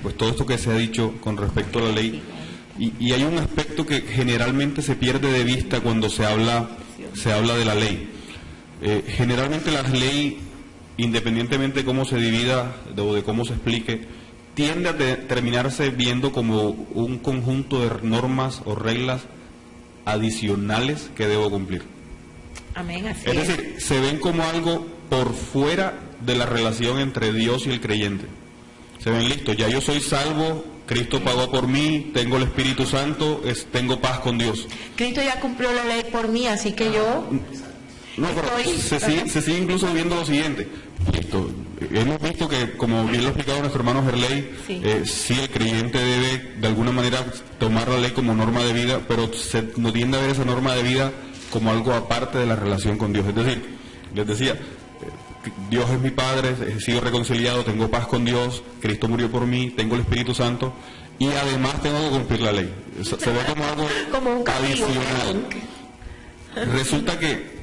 pues todo esto que se ha dicho con respecto a la ley. Y hay un aspecto que generalmente se pierde de vista cuando se habla de la ley. Generalmente la ley, independientemente de cómo se divida o de cómo se explique, tiende a terminarse viendo como un conjunto de normas o reglas adicionales que debo cumplir. Amén, así es decir, se ven como algo por fuera de la relación entre Dios y el creyente. Se ven, listo, ya yo soy salvo Cristo pagó por mí, tengo el Espíritu Santo, tengo paz con Dios. Cristo ya cumplió la ley por mí, así que yo... No, pero se sigue incluso viendo lo siguiente. Listo. Hemos visto que, como bien lo ha explicado nuestro hermano Gerley, sí el creyente debe de alguna manera tomar la ley como norma de vida, pero no tiende a ver esa norma de vida como algo aparte de la relación con Dios. Es decir, les decía, Dios es mi Padre, he sido reconciliado, tengo paz con Dios, Cristo murió por mí, tengo el Espíritu Santo y además tengo que cumplir la ley. Se ve como algo como un adicional. Resulta que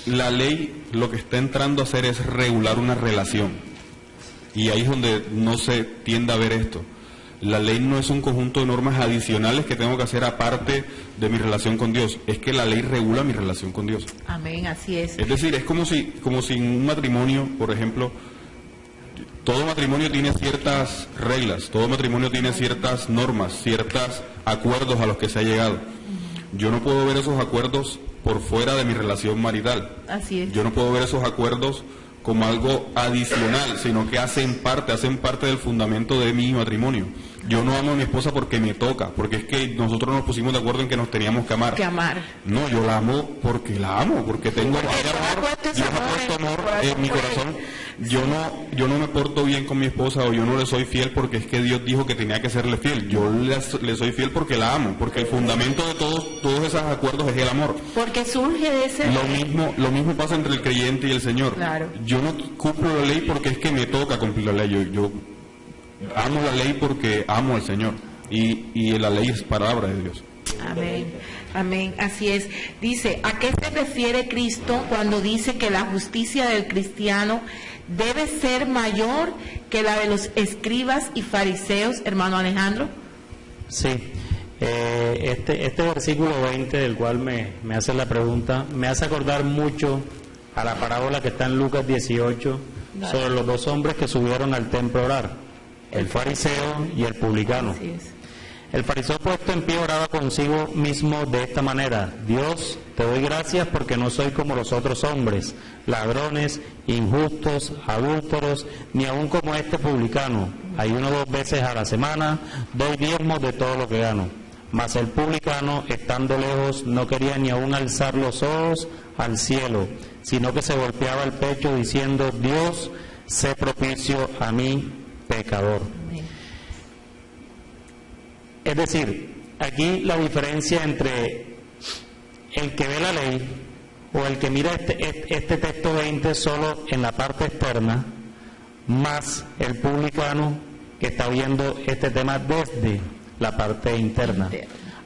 la ley lo que está entrando a hacer es regular una relación. Y ahí es donde no se tiende a ver esto. La ley no es un conjunto de normas adicionales que tengo que hacer aparte de mi relación con Dios. Es que la ley regula mi relación con Dios. Amén, así es. Es decir, es como si en un matrimonio, por ejemplo, todo matrimonio tiene ciertas reglas, todo matrimonio tiene ciertas normas, ciertos acuerdos a los que se ha llegado. Yo no puedo ver esos acuerdos por fuera de mi relación marital. Así es. Yo no puedo ver esos acuerdos como algo adicional, sino que hacen parte del fundamento de mi matrimonio. Yo no amo a mi esposa porque me toca, porque es que nosotros nos pusimos de acuerdo en que nos teníamos que amar. No, yo la amo, porque tengo amor, Dios ha puesto amor en mi corazón. Yo no me porto bien con mi esposa o yo no le soy fiel porque es que Dios dijo que tenía que serle fiel. Yo le soy fiel porque la amo, porque el fundamento de todos esos acuerdos es el amor. Porque surge de ese... Lo mismo pasa entre el creyente y el Señor. Claro. Yo no cumplo la ley porque es que me toca cumplir la ley. Yo amo la ley porque amo al Señor. Y la ley es palabra de Dios. Amén, amén, así es. Dice, ¿a qué se refiere Cristo cuando dice que la justicia del cristiano debe ser mayor que la de los escribas y fariseos, hermano Alejandro? Sí, este versículo 20 del cual me hace la pregunta, me hace acordar mucho a la parábola que está en Lucas 18, sobre los dos hombres que subieron al templo a orar, el fariseo y el publicano. Así es. El fariseo puesto en pie oraba consigo mismo de esta manera: Dios, te doy gracias porque no soy como los otros hombres, ladrones, injustos, adúlteros, ni aun como este publicano. Ayuno 2 veces a la semana, doy diezmos de todo lo que gano. Mas el publicano, estando lejos, no quería ni aun alzar los ojos al cielo, sino que se golpeaba el pecho diciendo: Dios, sé propicio a mí, pecador. Es decir, aquí la diferencia entre el que ve la ley o el que mira este texto 20 solo en la parte externa, más el publicano que está viendo este tema desde la parte interna.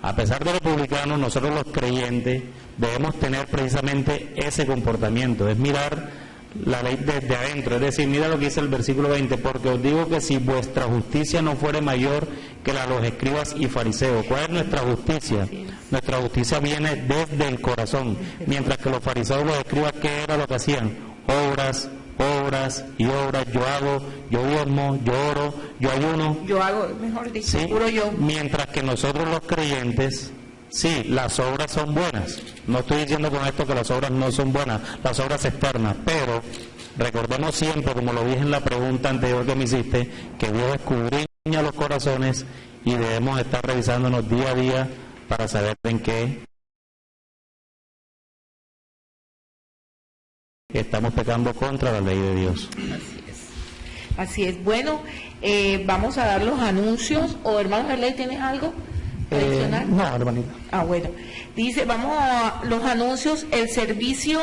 A pesar de lo publicano, nosotros los creyentes debemos tener precisamente ese comportamiento, es mirar la ley desde adentro, es decir, mira lo que dice el versículo 20, porque os digo que si vuestra justicia no fuere mayor que la de los escribas y fariseos. ¿Cuál es nuestra justicia? Nuestra justicia viene desde el corazón, mientras que los fariseos y los escribas, ¿qué era lo que hacían? Obras y obras, yo hago, yo diezmo, yo oro, yo ayuno. Yo hago, mejor dicho, ¿sí? puro yo. Mientras que nosotros los creyentes, sí, las obras son buenas. No estoy diciendo con esto que las obras no son buenas, las obras externas, pero recordemos siempre, como lo dije en la pregunta anterior que me hiciste, que Dios escudriña los corazones y debemos estar revisándonos día a día para saber en qué estamos pecando contra la ley de Dios. Así es. Bueno, vamos a dar los anuncios. ¿O hermano Gerley, tienes algo adicional? No, hermanita. Bueno. Dice, vamos a los anuncios. El servicio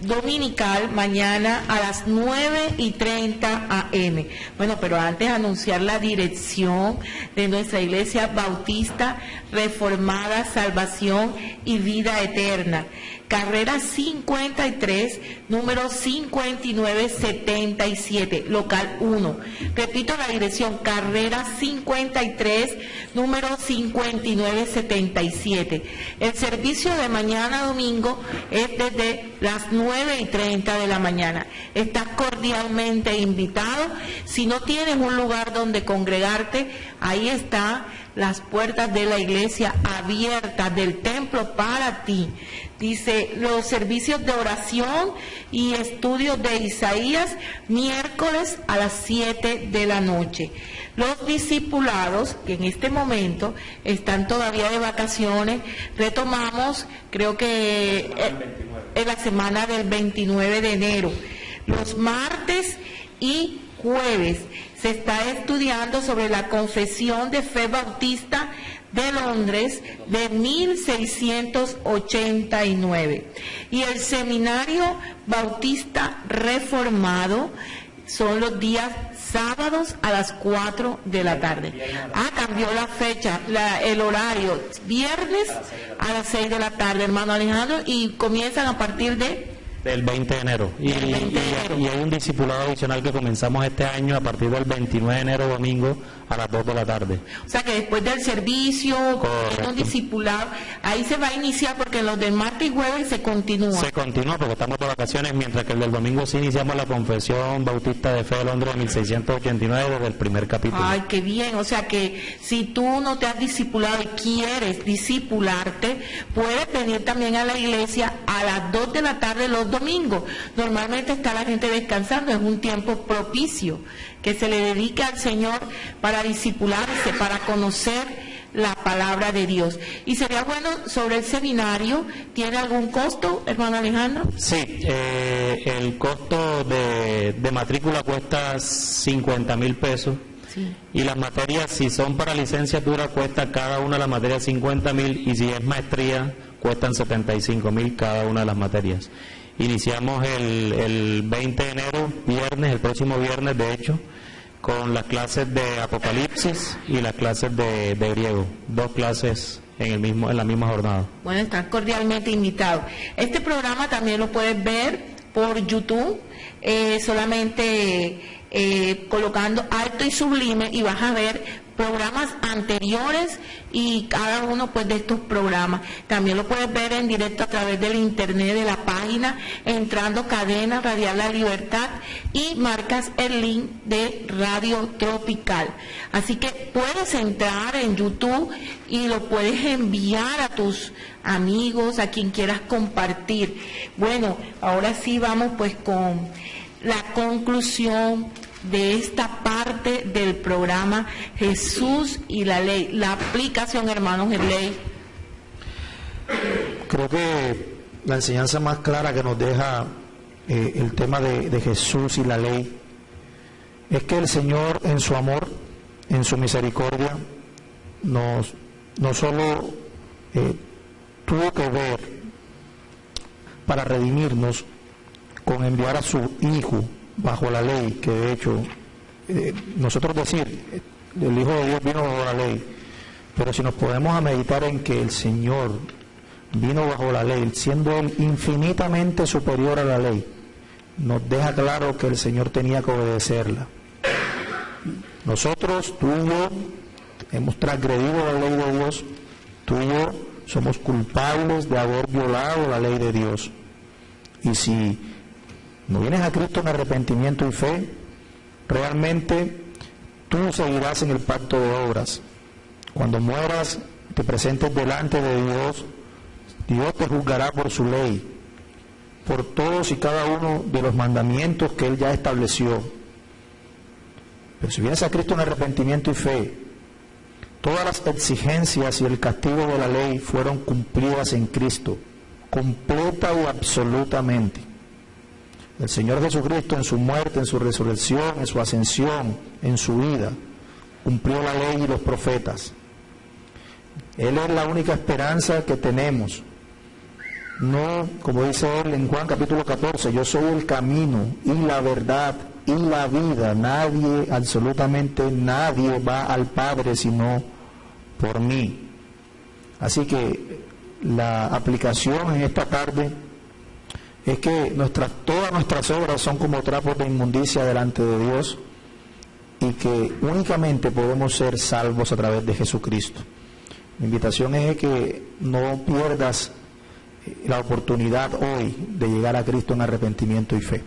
dominical mañana a las 9:30 a.m. Bueno, pero antes anunciar la dirección de nuestra iglesia bautista reformada, salvación y vida eterna. Carrera 53, número 5977, local 1. Repito la dirección, carrera 53, número 5977. El servicio de mañana domingo es desde las 9:30 de la mañana. Estás cordialmente invitado. Si no tienes un lugar donde congregarte, ahí está las puertas de la iglesia abiertas del templo para ti. Dice, los servicios de oración y estudios de Isaías, miércoles a las 7 de la noche. Los discipulados, que en este momento están todavía de vacaciones, retomamos, creo que en la semana del 29 de enero. Los martes y jueves se está estudiando sobre la Confesión de Fe Bautista de Londres de 1689. Y el Seminario Bautista Reformado son los días sábados a las 4 de la tarde. Cambió la fecha, el horario, viernes a las 6 de la tarde, hermano Alejandro, y comienzan a partir del 20 de enero. Y hay un discipulado adicional que comenzamos este año a partir del 29 de enero, domingo, a las 2 de la tarde. O sea que después del servicio, un discipulado, ahí se va a iniciar, porque los del martes y jueves se continúa. Se continúa porque estamos de vacaciones, mientras que el del domingo sí iniciamos la Confesión Bautista de Fe de Londres de 1689 desde el primer capítulo. Ay, qué bien. O sea que si tú no te has discipulado y quieres discipularte, puedes venir también a la iglesia a las 2 de la tarde los domingos. Normalmente está la gente descansando, es un tiempo propicio que se le dedica al Señor para discipularse, para conocer la palabra de Dios. Y sería bueno, sobre el seminario, ¿tiene algún costo, hermano Alejandro? Sí, el costo de matrícula cuesta 50,000 pesos. Sí. Y las materias, si son para licenciatura, cuesta cada una de las materias 50,000, y si es maestría, cuestan 75,000 cada una de las materias. Iniciamos el 20 de enero, viernes, el próximo viernes de hecho, con las clases de Apocalipsis y las clases de griego, 2 clases en la misma jornada. Bueno, están cordialmente invitados. Este programa también lo puedes ver por YouTube, solamente colocando Alto y Sublime, y vas a ver programas anteriores y cada uno pues de estos programas. También lo puedes ver en directo a través del internet de la página, entrando Cadena Radial La Libertad, y marcas el link de Radio Tropical. Así que puedes entrar en YouTube y lo puedes enviar a tus amigos, a quien quieras compartir. Bueno, ahora sí vamos pues con la conclusión de esta parte del programa Jesús y la Ley, la aplicación, hermanos, en ley. Creo que la enseñanza más clara que nos deja el tema de Jesús y la ley es que el Señor, en su amor, en su misericordia, no solo tuvo que ver para redimirnos con enviar a su Hijo bajo la ley, que de hecho nosotros decir el Hijo de Dios vino bajo la ley, pero si nos podemos a meditar en que el Señor vino bajo la ley, siendo infinitamente superior a la ley, nos deja claro que el Señor tenía que obedecerla. Nosotros, tú y yo, hemos transgredido la ley de Dios, tú y yo somos culpables de haber violado la ley de Dios. Y si no vienes a Cristo en arrepentimiento y fe, realmente tú seguirás en el pacto de obras. Cuando mueras, te presentes delante de Dios, Dios te juzgará por su ley, por todos y cada uno de los mandamientos que Él ya estableció. Pero si vienes a Cristo en arrepentimiento y fe, todas las exigencias y el castigo de la ley fueron cumplidas en Cristo, completa y absolutamente. El Señor Jesucristo, en su muerte, en su resurrección, en su ascensión, en su vida, cumplió la ley y los profetas. Él es la única esperanza que tenemos. No, como dice Él en Juan capítulo 14, yo soy el camino y la verdad y la vida. Nadie, absolutamente nadie va al Padre sino por mí. Así que la aplicación en esta tarde es que todas nuestras obras son como trapos de inmundicia delante de Dios, y que únicamente podemos ser salvos a través de Jesucristo. Mi invitación es que no pierdas la oportunidad hoy de llegar a Cristo en arrepentimiento y fe.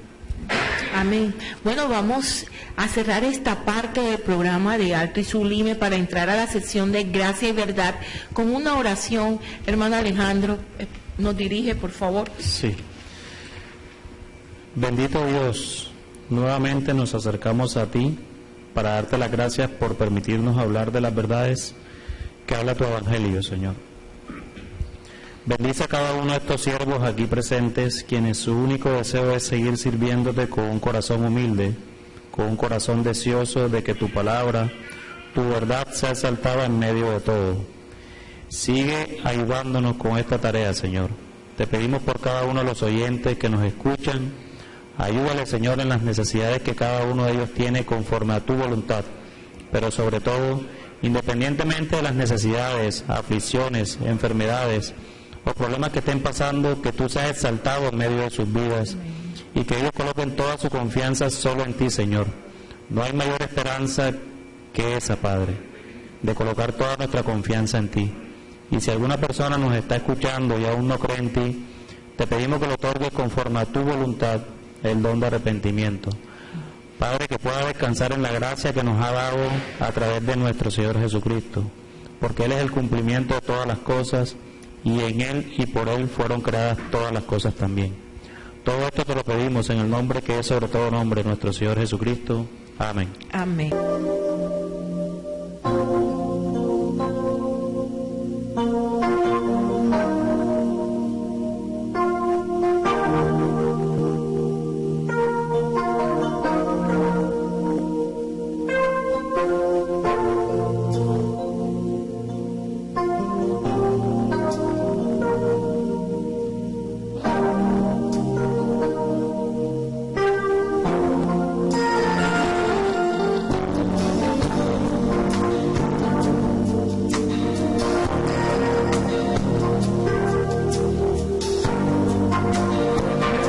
Amén. Bueno, vamos a cerrar esta parte del programa de Alto y Sublime para entrar a la sección de Gracia y Verdad con una oración. Hermano Alejandro, nos dirige, por favor. Sí. Bendito Dios, nuevamente nos acercamos a ti para darte las gracias por permitirnos hablar de las verdades que habla tu Evangelio, Señor. Bendice a cada uno de estos siervos aquí presentes, quienes su único deseo es seguir sirviéndote con un corazón humilde, con un corazón deseoso de que tu palabra, tu verdad sea exaltada en medio de todo. Sigue ayudándonos con esta tarea, Señor. Te pedimos por cada uno de los oyentes que nos escuchan. Ayúdale, Señor, en las necesidades que cada uno de ellos tiene conforme a tu voluntad, pero sobre todo, independientemente de las necesidades, aflicciones, enfermedades o problemas que estén pasando, que tú seas exaltado en medio de sus vidas y que ellos coloquen toda su confianza solo en ti, Señor. No hay mayor esperanza que esa, Padre, de colocar toda nuestra confianza en ti. Y si alguna persona nos está escuchando y aún no cree en ti, te pedimos que lo otorgues conforme a tu voluntad el don de arrepentimiento. Padre, que pueda descansar en la gracia que nos ha dado a través de nuestro Señor Jesucristo, porque Él es el cumplimiento de todas las cosas, y en Él y por Él fueron creadas todas las cosas también. Todo esto te lo pedimos en el nombre que es sobre todo nombre, nuestro Señor Jesucristo. Amén. Amén.